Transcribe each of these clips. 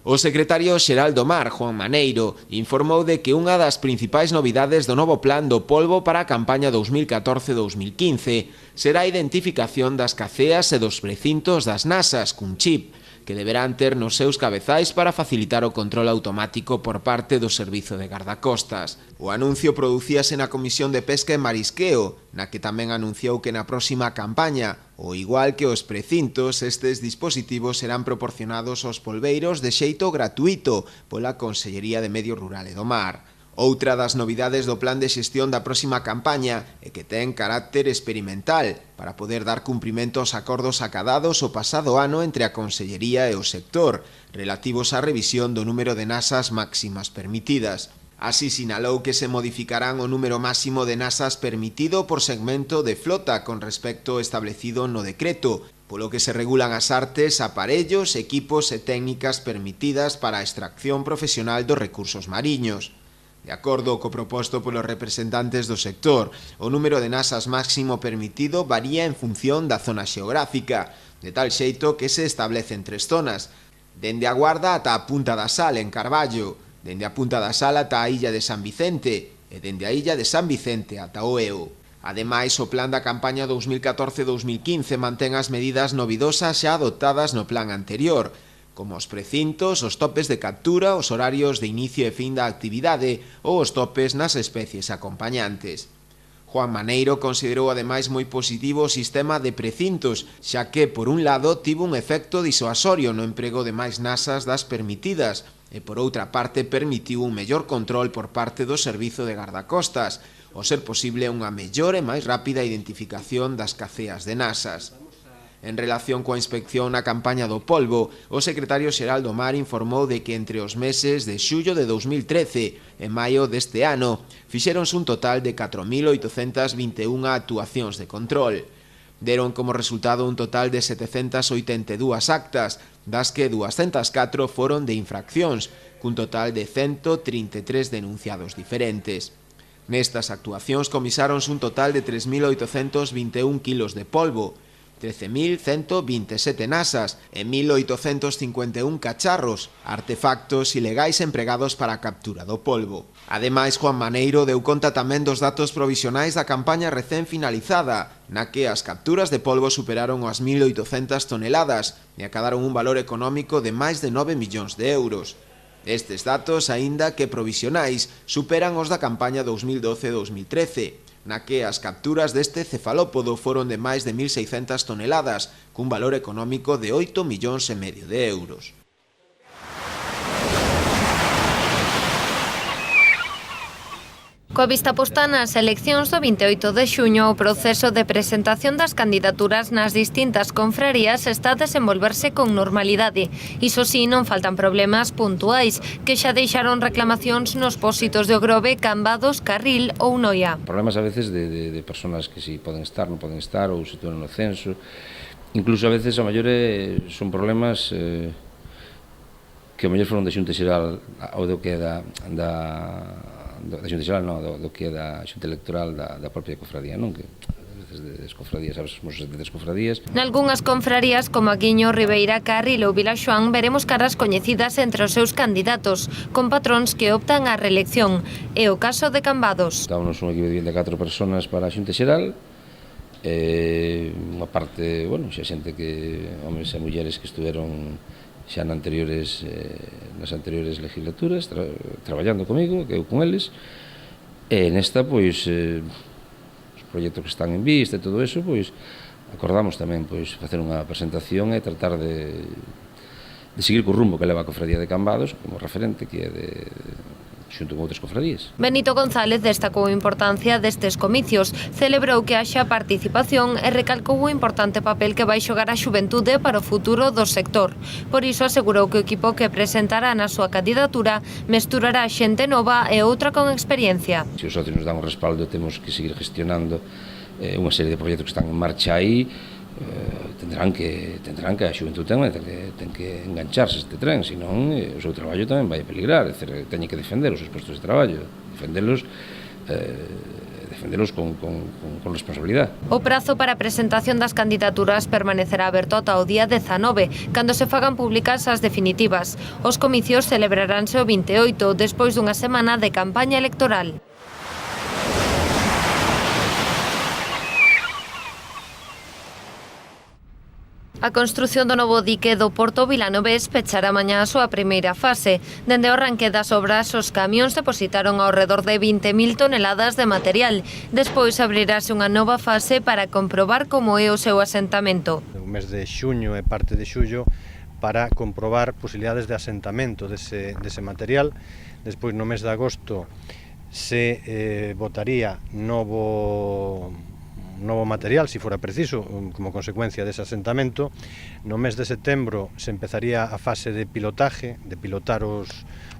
O secretario xeral do Mar, Juan Maneiro, informou de que unha das principais novidades do novo plan do polbo para a campaña 2014-2015 será a identificación das caceas e dos precintos das nasas cun chip, que deberán ter nos seus cabezais para facilitar o control automático por parte do Servizo de Gardacostas. O anuncio producíase na Comisión de Pesca e Marisqueo, na que tamén anunciou que na próxima campaña, ao igual que os precintos, estes dispositivos serán proporcionados aos polbeiros de xeito gratuito pola Consellería de Medio Rural e do Mar. Outra das novidades do plan de xestión da próxima campaña é que ten carácter experimental para poder dar cumprimento aos acordos acadados o pasado ano entre a Consellería e o sector, relativos á revisión do número de nasas máximas permitidas. Así sinalou que se modificarán o número máximo de nasas permitido por segmento de flota con respecto ao establecido no decreto, polo que se regulan as artes, aparellos, equipos e técnicas permitidas para a extracción profesional dos recursos mariños. De acordo co proposto polos representantes do sector, o número de nasas máximo permitido varía en función da zona xeográfica, de tal xeito que se establecen 3 zonas, dende a Guarda ata a Punta da Sal en Carballo, dende a Punta da Sal ata a illa de San Vicente e dende a illa de San Vicente ata o Eo. Ademais, o plan da campaña 2014-2015 mantén as medidas novidosas xa adoptadas no plan anterior, como os precintos, os topes de captura, os horarios de inicio e fin da actividade ou os topes nas especies acompañantes. Juan Maneiro considerou ademais moi positivo o sistema de precintos, xa que, por un lado, tivo un efecto disuasorio no emprego de máis nasas das permitidas e, por outra parte, permitiu un mellor control por parte do Servizo de Gardacostas, ao ser posible unha mellor e máis rápida identificación das caceas de nasas. En relación coa inspección na campaña do polbo, o secretario xeral do Mar informou de que entre os meses de xullo de 2013 e maio deste ano fixéronse un total de 4.821 actuacións de control. Deron como resultado un total de 782 actas, das que 204 foron de infraccións, cun total de 133 denunciados diferentes. Nestas actuacións comisáronse un total de 3.821 kilos de polvo, 13.127 nasas e 1.851 cacharros, artefactos ilegais empregados para a captura do polvo. Ademais, Juan Maneiro deu conta tamén dos datos provisionais da campaña recén finalizada, na que as capturas de polvo superaron as 1.800 toneladas e acadaron un valor económico de máis de 9 millóns de euros. Estes datos, aínda que provisionais, superan os da campaña 2012-2013, na que as capturas deste cefalópodo foron de máis de 1.600 toneladas, cun valor económico de 8,5 millóns de euros. Coa vista posta nas eleccións do 28 de xuño, o proceso de presentación das candidaturas nas distintas confrarías está a desenvolverse con normalidade. Iso sí, non faltan problemas puntuais, que xa deixaron reclamacións nos pósitos de Ogrove, Cambados, Carril ou Noia. Problemas a veces de personas que si poden estar, non poden estar, ou se situan no censo. Incluso a veces, a mellor, son problemas que a mellor foron de Xunta Xeral ou do que é da Xunta Xeral, non, do que é da Xunta Electoral da propia cofradía, non? Que a veces das cofradías, sabes, somos das cofradías. Nalgunhas confrarías como Aguiño, Ribeira, Carril ou Vilaxoán veremos caras coñecidas entre os seus candidatos, con patróns que optan á reelección. É o caso de Cambados. Estábamos un equipo de 24 personas para a Xunta Xeral, unha parte, bueno, xa xente que, homens e mulleres que estuveron xa nas anteriores legislaturas, traballando comigo, que eu con eles, e nesta, pois, os proxectos que están en vista e todo eso, pois, acordamos tamén, pois, facer unha presentación e tratar de seguir co rumbo que leva a Cofradía de Cambados como referente, que é de xunto con outras cofradías. Benito González destacou a importancia destes comicios, celebrou que haxa participación e recalcou o importante papel que vai xogar a xuventude para o futuro do sector. Por iso asegurou que o equipo que presentará na súa candidatura mesturará xente nova e outra con experiencia. Se os socios nos dan o respaldo, temos que seguir gestionando unha serie de proxectos que están en marcha aí. Tendrán que a xuventude ten que engancharse este tren, senón o seu traballo tamén vai a peligrar, teñen que defender os seus postos de traballo, defendelos defendelos con responsabilidad. O prazo para a presentación das candidaturas permanecerá aberto ata o día 19, cando se fagan públicas as definitivas. Os comicios celebraránse o 28, despois dunha semana de campaña electoral. A construción do novo dique do Porto Vilanovés pechará mañá a súa primeira fase. Dende o arranque das obras, os camións depositaron ao redor de 20.000 toneladas de material. Despois abrirase unha nova fase para comprobar como é o seu asentamento. O mes de xuño e parte de xullo para comprobar posibilidades de asentamento dese material. Despois, no mes de agosto, se botaría novo material, se fora preciso, como consecuencia dese asentamento. No mes de setembro se empezaría a fase de pilotaje, de pilotar os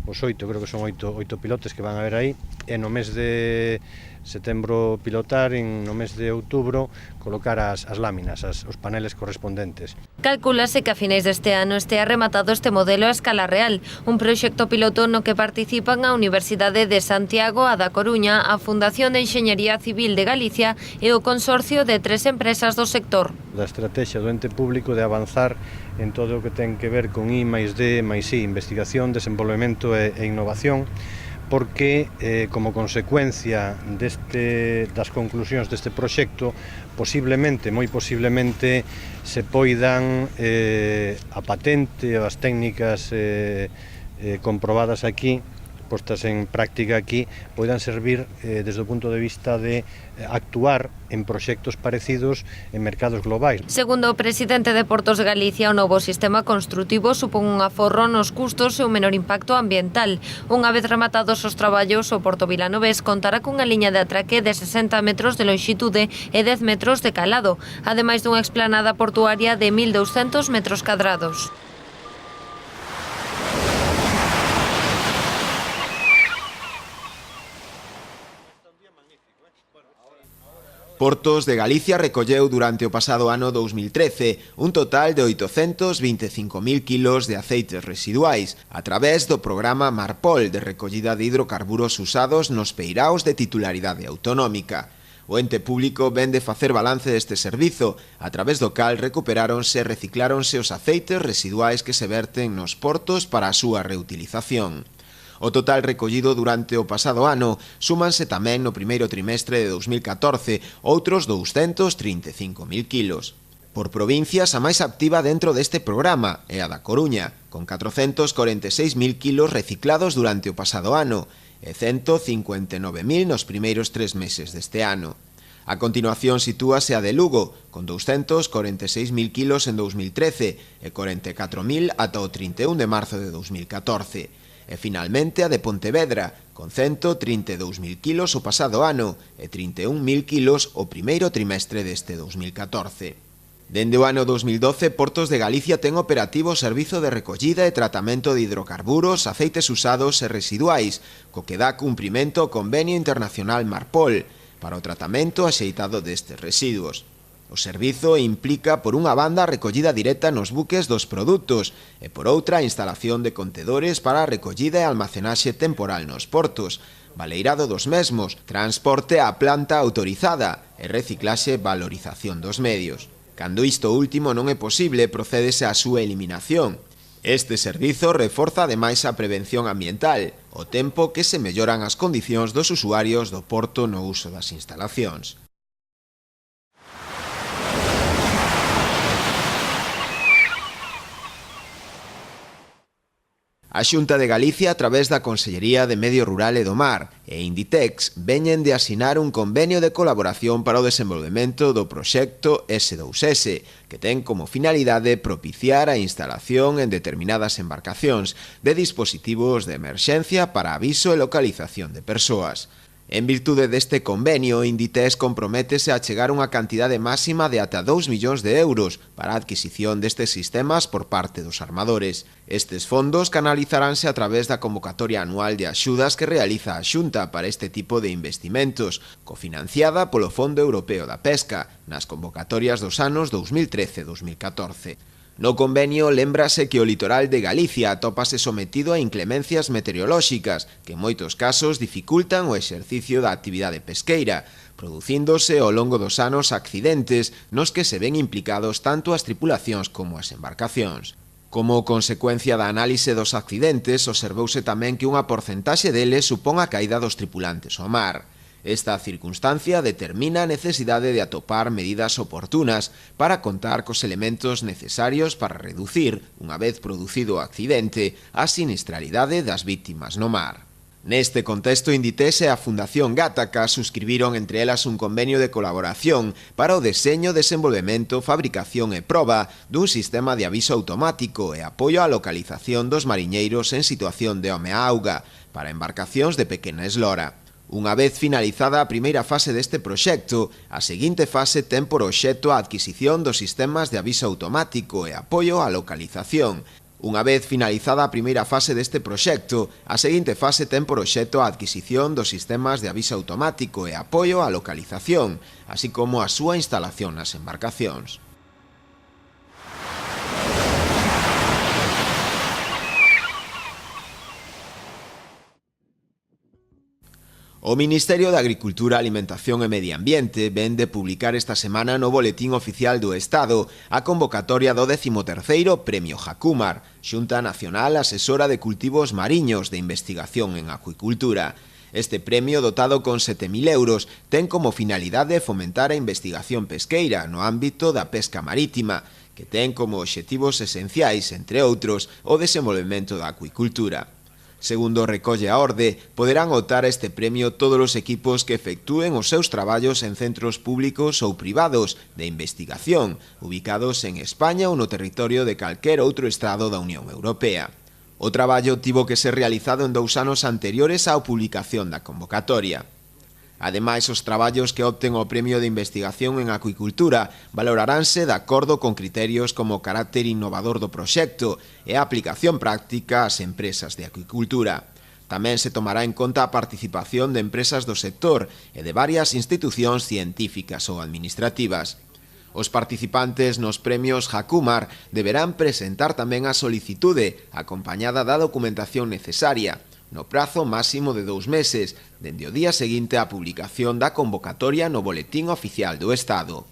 8, creo que son 8 pilotes que van a haber aí, e no mes de setembro pilotar, no mes de outubro colocar as láminas, os paneles correspondentes. Calcúlase que a finais deste ano estea rematado este modelo a escala real, un proxecto piloto no que participan a Universidade de Santiago, a da Coruña, a Fundación de Enxeñería Civil de Galicia e o consorcio de 3 empresas do sector. Da estrategia do ente público de avanzar en todo o que ten que ver con I+D+I, investigación, desenvolvemento e innovación, porque como consecuencia das conclusións deste proxecto, moi posiblemente, se poidan a patente ou as técnicas comprobadas aquí, postas en práctica aquí, poidan servir desde o punto de vista de actuar en proxectos parecidos en mercados globais. Segundo o presidente de Portos de Galicia, o novo sistema construtivo supón un aforro nos custos e un menor impacto ambiental. Unha vez rematados os traballos, o Porto Vilanovés contará cunha liña de atraque de 60 metros de lonxitude e 10 metros de calado, ademais dunha explanada portuaria de 1.200 metros cadrados. Portos de Galicia recolleu durante o pasado ano 2013 un total de 825.000 kilos de aceites residuais a través do programa Marpol de recollida de hidrocarburos usados nos peiraos de titularidade autonómica. O ente público ven de facer balance deste servizo, a través do cal recuperáronse e recicláronse os aceites residuais que se verten nos portos para a súa reutilización. O total recollido durante o pasado ano súmanse tamén no primeiro trimestre de 2014 outros 235.000 kilos. Por provincias, a máis activa dentro deste programa é a da Coruña, con 446.000 kilos reciclados durante o pasado ano e 159.000 nos primeiros 3 meses deste ano. A continuación sitúase a de Lugo, con 246.000 kilos en 2013 e 44.000 ata o 31 de marzo de 2014. E finalmente a de Pontevedra, con 132.000 kilos o pasado ano e 31.000 kilos o primeiro trimestre deste 2014. Dende o ano 2012, Portos de Galicia ten operativo o servizo de recollida e tratamento de hidrocarburos, aceites usados e residuais, co que dá cumprimento ao Convenio Internacional Marpol para o tratamento axeitado destes residuos. O servizo implica, por unha banda, a recollida directa nos buques dos produtos e, por outra, a instalación de contedores para a recollida e almacenaxe temporal nos portos, baleirado dos mesmos, transporte á planta autorizada e reciclaxe e valorización dos medios. Cando isto último non é posible, procédese á súa eliminación. Este servizo reforza ademais a prevención ambiental, ao tempo que se melloran as condicións dos usuarios do porto no uso das instalacións. A Xunta de Galicia, a través da Consellería de Medio Rural e do Mar e Inditex, veñen de asinar un convenio de colaboración para o desenvolvemento do proxecto S2S, que ten como finalidade propiciar a instalación en determinadas embarcacións de dispositivos de emerxencia para aviso e localización de persoas. En virtude deste convenio, Inditex comprométese a chegar unha cantidade máxima de ata 2 millóns de euros para a adquisición destes sistemas por parte dos armadores. Estes fondos canalizaránse a través da convocatoria anual de axudas que realiza a Xunta para este tipo de investimentos, cofinanciada polo Fondo Europeo da Pesca, nas convocatorias dos anos 2013 e 2014. No convenio lembrase que o litoral de Galicia atópase sometido a inclemencias meteorolóxicas que en moitos casos dificultan o exercicio da actividade pesqueira, producíndose ao longo dos anos accidentes nos que se ven implicados tanto as tripulacións como as embarcacións. Como consecuencia da análise dos accidentes, observouse tamén que unha porcentaxe deles supón a caída dos tripulantes ao mar. Esta circunstancia determina a necesidade de atopar medidas oportunas para contar cos elementos necesarios para reducir, unha vez producido o accidente, a sinistralidade das vítimas no mar. Neste contexto, Inditex e a Fundación Gataca suscribiron entre elas un convenio de colaboración para o deseño, desenvolvemento, fabricación e proba dun sistema de aviso automático e apoio á localización dos mariñeiros en situación de home á auga para embarcacións de pequena eslora. Unha vez finalizada a primeira fase deste proxecto, a seguinte fase ten por obxecto a adquisición dos sistemas de aviso automático e apoio á localización. Unha vez finalizada a primeira fase deste proxecto, a seguinte fase ten por obxecto a adquisición dos sistemas de aviso automático e apoio á localización, así como a súa instalación nas embarcacións. O Ministerio de Agricultura, Alimentación e Medio Ambiente ven de publicar esta semana no Boletín Oficial do Estado a convocatoria do 13º Premio Jacúmar, Xunta Nacional Asesora de Cultivos Mariños de Investigación en Acuicultura. Este premio, dotado con 7.000 euros, ten como finalidade fomentar a investigación pesqueira no ámbito da pesca marítima, que ten como obxectivos esenciais, entre outros, o desenvolvemento da acuicultura. Segundo recolle a orde, poderán optar a este premio todos os equipos que efectúen os seus traballos en centros públicos ou privados de investigación, ubicados en España ou no territorio de calquer outro estado da Unión Europea. O traballo tivo que ser realizado en 2 anos anteriores á publicación da convocatoria. Ademais, os traballos que opten o Premio de Investigación en Acuicultura valoraránse de acordo con criterios como o carácter innovador do proxecto e a aplicación práctica ás empresas de acuicultura. Tamén se tomará en conta a participación de empresas do sector e de varias institucións científicas ou administrativas. Os participantes nos premios Jacúmar deberán presentar tamén a solicitude acompañada da documentación necesaria, no prazo máximo de 2 meses, dende o día seguinte á publicación da convocatoria no Boletín Oficial do Estado.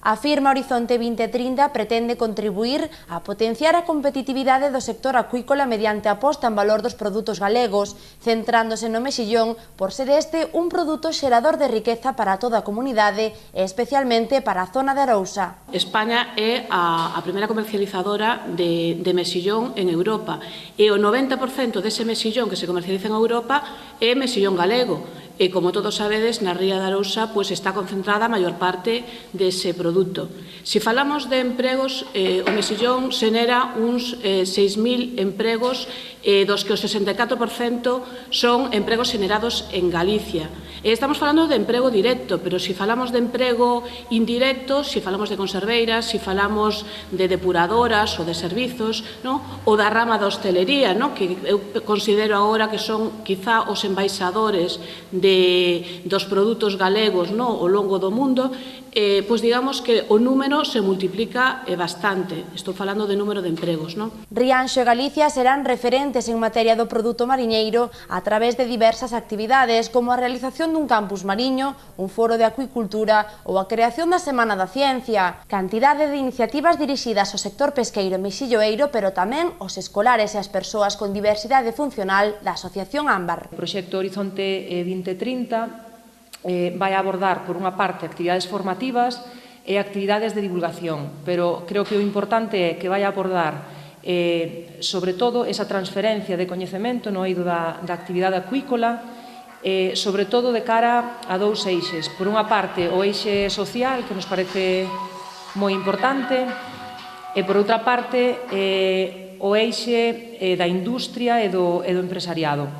Afirma Horizonte 2030 pretende contribuir a potenciar a competitividade do sector acuícola mediante a posta en valor dos produtos galegos, centrándose no mexillón por ser este un produto xerador de riqueza para toda a comunidade e especialmente para a zona de Arousa. España é a primeira comercializadora de mexillón en Europa e o 90% dese mexillón que se comercializa en Europa é mexillón galego. E, como todos sabedes, na ría de Arousa está concentrada a maior parte dese produto. Se falamos de empregos, o mexillón xenera uns 6.000 empregos, dos que o 64% son empregos xenerados en Galicia. Estamos falando de emprego directo, pero se falamos de emprego indirecto, se falamos de conserveiras, se falamos de depuradoras ou de servizos, ou da rama da hostelería, que eu considero agora que son quizá os embaixadores dos produtos galegos ao longo do mundo, pois digamos que o número se multiplica bastante. Estou falando de número de empregos. Rianxo e Galicia serán referentes en materia do produto mariñeiro a través de diversas actividades como a realización dun campus mariño, un foro de acuicultura ou a creación da Semana da Ciencia. Cantidade de iniciativas dirixidas ao sector pesqueiro e mexilloeiro, pero tamén aos escolares e as persoas con diversidade funcional da Asociación Ámbar. O proxecto Horizonte 2030 vai abordar, por unha parte, actividades formativas e actividades de divulgación, pero creo que o importante é que vai abordar sobre todo esa transferencia de coñecemento no eido da actividade acuícola, sobre todo de cara a 2 eixes. Por unha parte, o eixe social, que nos parece moi importante, e por outra parte, o eixe da industria e do empresariado,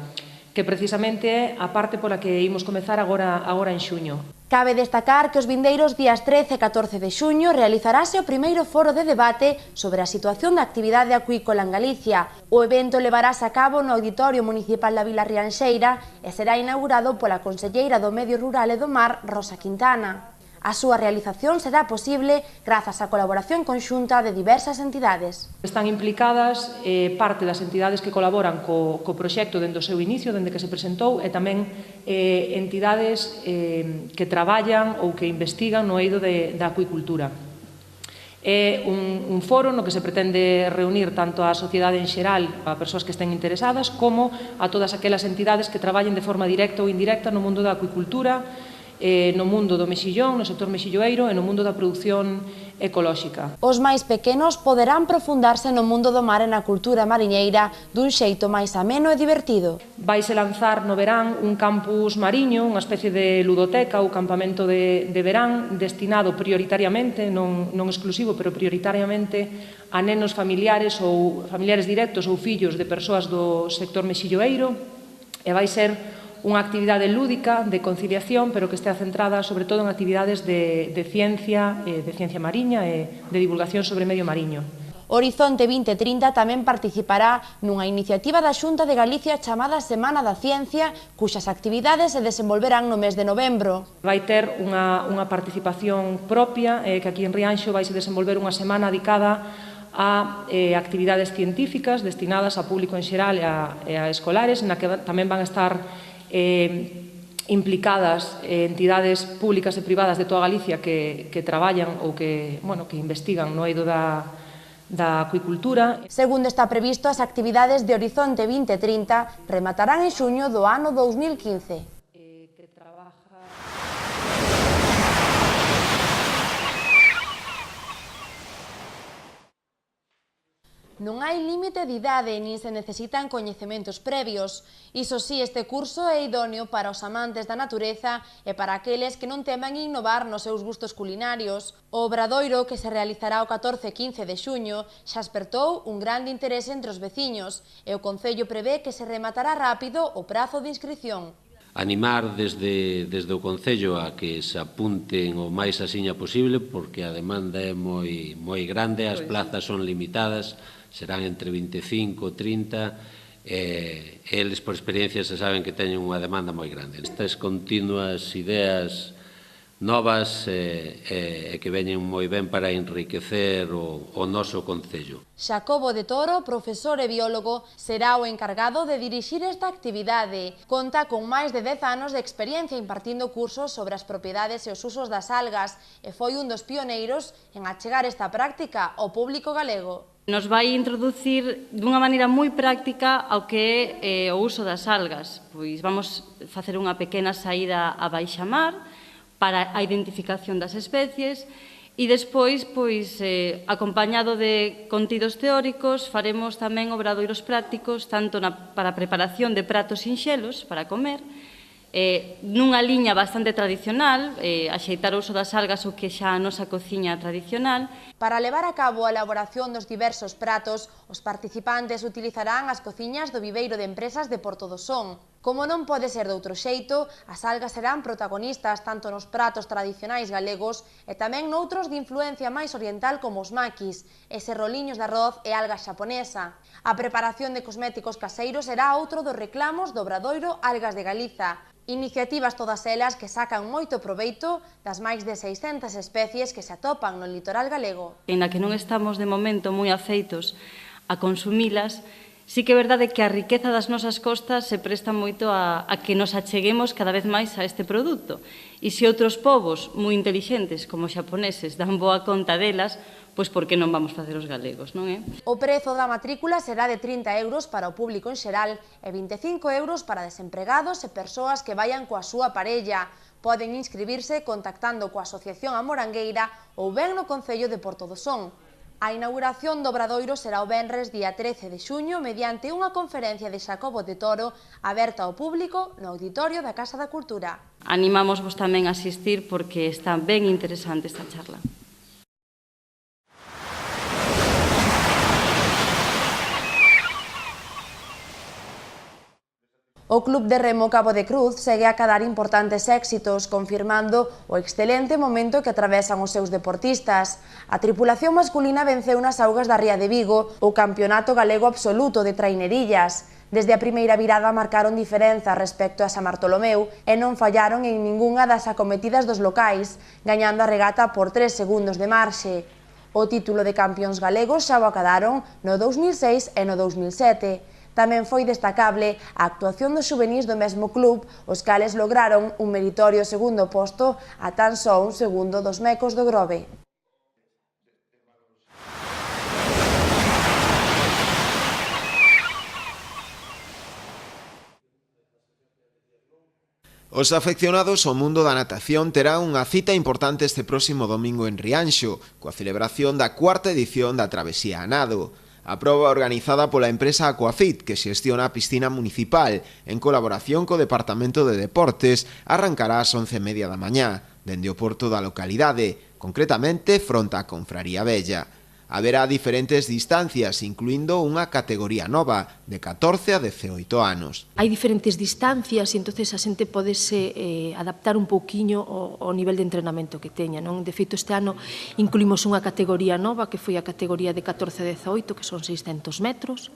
que precisamente é a parte pola que imos comezar agora en xuño. Cabe destacar que os vindeiros días 13 e 14 de xuño realizarase o primeiro foro de debate sobre a situación da actividade acuícola en Galicia. O evento levarase a cabo no Auditorio Municipal da Vila Rianxeira e será inaugurado pola conselleira do Medio Rural e do Mar, Rosa Quintana. A súa realización será posible grazas á colaboración conxunta de diversas entidades. Están implicadas parte das entidades que colaboran co proxecto dende o seu inicio, dende que se presentou, e tamén entidades que traballan ou que investigan no eido da acuicultura. É un foro no que se pretende reunir tanto a sociedade en xeral, a persoas que estén interesadas, como a todas aquelas entidades que traballen de forma directa ou indirecta no mundo da acuicultura, no mundo do mexillón, no sector mexilloeiro e no mundo da produción ecolóxica. Os máis pequenos poderán profundarse no mundo do mar e na cultura mariñeira dun xeito máis ameno e divertido. Vaise lanzar no verán un campus mariño, unha especie de ludoteca ou campamento de verán destinado prioritariamente, non exclusivo, pero prioritariamente a nenos familiares ou familiares directos ou fillos de persoas do sector mexilloeiro, e vai ser unha actividade lúdica de conciliación, pero que estea centrada sobre todo en actividades de ciencia mariña e de divulgación sobre medio mariño. Horizonte 2030 tamén participará nunha iniciativa da Xunta de Galicia chamada Semana da Ciencia, cuxas actividades se desenvolverán no mes de novembro. Vai ter unha participación propia, que aquí en Rianxo vai se desenvolver unha semana dedicada a actividades científicas destinadas a público en xeral e a escolares, na que tamén van a estar implicadas entidades públicas e privadas de toda Galicia que traballan ou que investigan no eido da acuicultura. Segundo está previsto, as actividades de Horizonte 2030 rematarán en xuño do ano 2015. Non hai límite de idade nin se necesitan coñecementos previos. Iso sí, este curso é idóneo para os amantes da natureza e para aqueles que non teman innovar nos seus gustos culinarios. O obradoiro, que se realizará o 14 e 15 de xuño, xa espertou un grande interese entre os veciños e o Concello prevé que se rematará rápido o prazo de inscrición. Animar desde o Concello a que se apunten o máis asiña posible, porque a demanda é moi grande, as plazas son limitadas, serán entre 25 e 30, e eles por experiencia se saben que teñen unha demanda moi grande. Estas continuas ideas novas e que veñen moi ben para enriquecer o noso Concello. Xacobo de Toro, profesor e biólogo, será o encargado de dirixir esta actividade. Conta con máis de 10 anos de experiencia impartindo cursos sobre as propiedades e os usos das algas e foi un dos pioneiros en achegar esta práctica ao público galego. Nos vai introducir dunha maneira moi práctica ao que é o uso das algas. Pois vamos facer unha pequena saída a baixamar para a identificación das especies e despois, acompañado de contidos teóricos, faremos tamén obradoiros prácticos tanto para a preparación de pratos sinxelos para comer, nunha liña bastante tradicional, axeitar o uso das algas o que xa a nosa cociña tradicional. Para levar a cabo a elaboración dos diversos pratos, os participantes utilizarán as cociñas do viveiro de empresas de Porto do Son. Como non pode ser de outro xeito, as algas serán protagonistas tanto nos pratos tradicionais galegos e tamén noutros de influencia máis oriental como os maquis, ese roliños de arroz e alga xaponesa. A preparación de cosméticos caseiros será outro dos reclamos do obradoiro Algas de Galiza. Iniciativas todas elas que sacan moito proveito das máis de 600 especies que se atopan no litoral galego. En la que non estamos de momento moi afeitos a consumilas, sí que é verdade que a riqueza das nosas costas se presta moito a que nos acheguemos cada vez máis a este produto. E se outros povos moi intelixentes como os xaponeses dan boa conta delas, pois por que non vamos facer os galegos, non é? O prezo da matrícula será de 30 euros para o público en xeral e 25 euros para desempregados e persoas que vayan coa súa parella. Poden inscribirse contactando coa Asociación A Morangueira ou ben no Concello de Porto do Son. A inauguración do obradoiro será o venres día 13 de xuño mediante unha conferencia de Xacobo de Toro aberta ao público no auditorio da Casa da Cultura. Animámosvos tamén a asistir porque está ben interesante esta charla. O Club de Remo Cabo de Cruz segue a cadar importantes éxitos, confirmando o excelente momento que atravesan os seus deportistas. A tripulación masculina venceu nas augas da Ría de Vigo o Campeonato Galego Absoluto de Trainerillas. Desde a primeira virada marcaron diferenza respecto a San Bartolomeu e non fallaron en ningunha das acometidas dos locais, gañando a regata por 3 segundos de marxe. O título de campións galegos xa o acadaron no 2006 e no 2007. Tamén foi destacable a actuación dos xuvenís do mesmo club, os cales lograron un meritorio segundo posto a tan só un segundo dos mecos do Grove. Os afeccionados ao mundo da natación terán unha cita importante este próximo domingo en Rianxo, coa celebración da cuarta edición da Travesía a Nado. A proba organizada pola empresa Aquafit, que xestiona a piscina municipal, en colaboración co Departamento de Deportes, arrancará ás 11:30 da mañá, dende o porto da localidade, concretamente fronte á Confraría Vella. Haberá diferentes distancias, incluindo unha categoría nova, de 14 a 18 anos. Hai diferentes distancias e entonces a xente podese adaptar un pouquiño ao nivel de entrenamento que teña, non? De feito, este ano incluímos unha categoría nova, que foi a categoría de 14 a 18, que son 600 metros.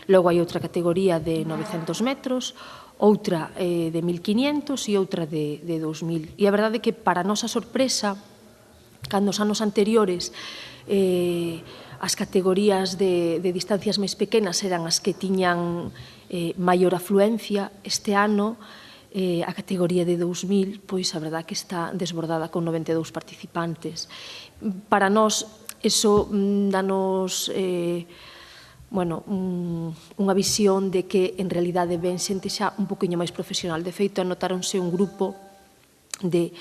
Logo hai outra categoría de 900 metros, outra de 1500 e outra de 2000. E a verdade é que, para a nosa sorpresa, cando os anos anteriores as categorías de distancias máis pequenas eran as que tiñan maior afluencia, este ano a categoría de 2000, pois a verdade que está desbordada con 92 participantes. Para nós, eso danos unha visión de que en realidade ven xente xa un poquinho máis profesional. De feito, anotáronse un grupo de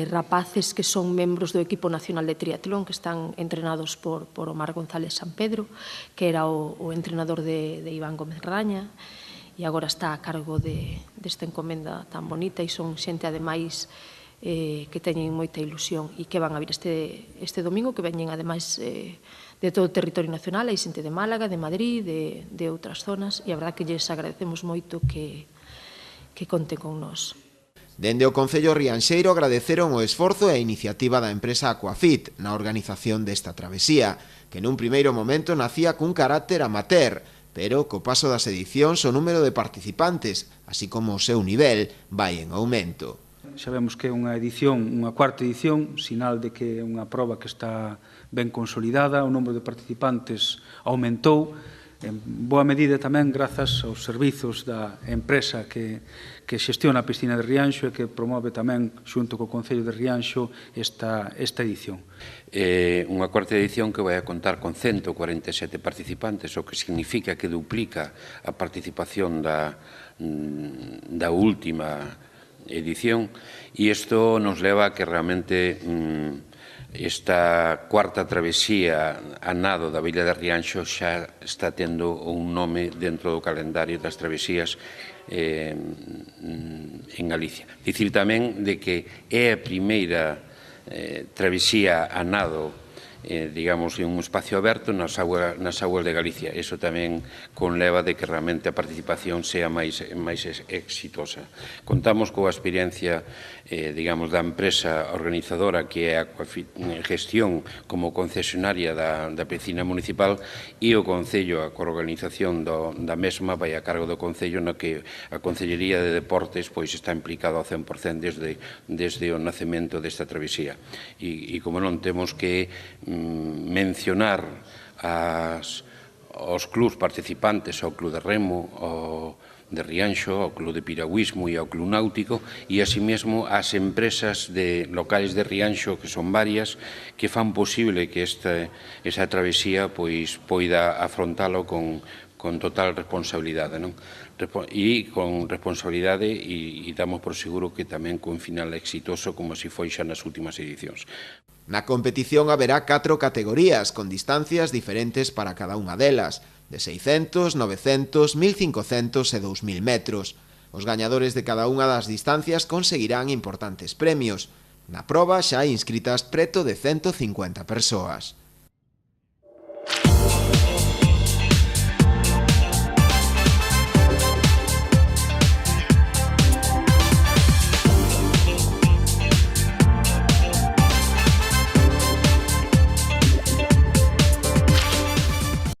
rapaces que son membros do equipo nacional de triatlón, que están entrenados por Omar González San Pedro, que era o entrenador de Iván Gómez Raña, e agora está a cargo desta encomenda tan bonita, e son xente, ademais, que teñen moita ilusión e que van a vir este domingo, que veñen, ademais, de todo o territorio nacional. Hai xente de Málaga, de Madrid, de outras zonas, e a verdade que lles agradecemos moito que conten con nós. Dende o Concello rianxeiro agradeceron o esforzo e a iniciativa da empresa Aquafit na organización desta travesía, que nun primeiro momento nacía cun carácter amateur, pero co paso das edicións o número de participantes, así como o seu nivel, vai en aumento. Xa vemos que é unha edición, unha cuarta edición, sinal de que é unha proba que está ben consolidada, o número de participantes aumentou, en boa medida tamén grazas aos servizos da empresa que xestiona a piscina de Rianxo e que promove tamén, xunto co Concello de Rianxo, esta edición. Unha cuarta edición que vai a contar con 147 participantes, o que significa que duplica a participación da última edición, e isto nos leva a que realmente esta cuarta travesía a nado da Vila de Rianxo xa está tendo un nome dentro do calendario das travesías en Galicia. Dicir tamén de que é a primeira travesía a nado, digamos, en un espacio aberto nas aguas de Galicia. Iso tamén conleva de que realmente a participación sea máis exitosa. Contamos coa experiencia, digamos, da empresa organizadora que é a gestión como concesionaria da piscina municipal, e o Concello, a coorganización da mesma, vai a cargo do Concello, na que a Concellería de Deportes pois está implicado ao 100% desde o nacemento desta travesía. E como non, temos que mencionar aos clubs participantes, ao Club de Remo, ao de Rianxo, ao Club de Piragüismo e ao Club Náutico, e así mesmo as empresas locales de Rianxo, que son varias, que fan posible que esa travesía poida afrontalo con total responsabilidade, non? E con responsabilidade, e damos por seguro que tamén con final exitoso, como se foi xa nas últimas edicións. Na competición haberá 4 categorías, con distancias diferentes para cada unha delas, de 600, 900, 1500 e 2000 metros. Os gañadores de cada unha das distancias conseguirán importantes premios. Na proba xa hai inscritas preto de 150 persoas.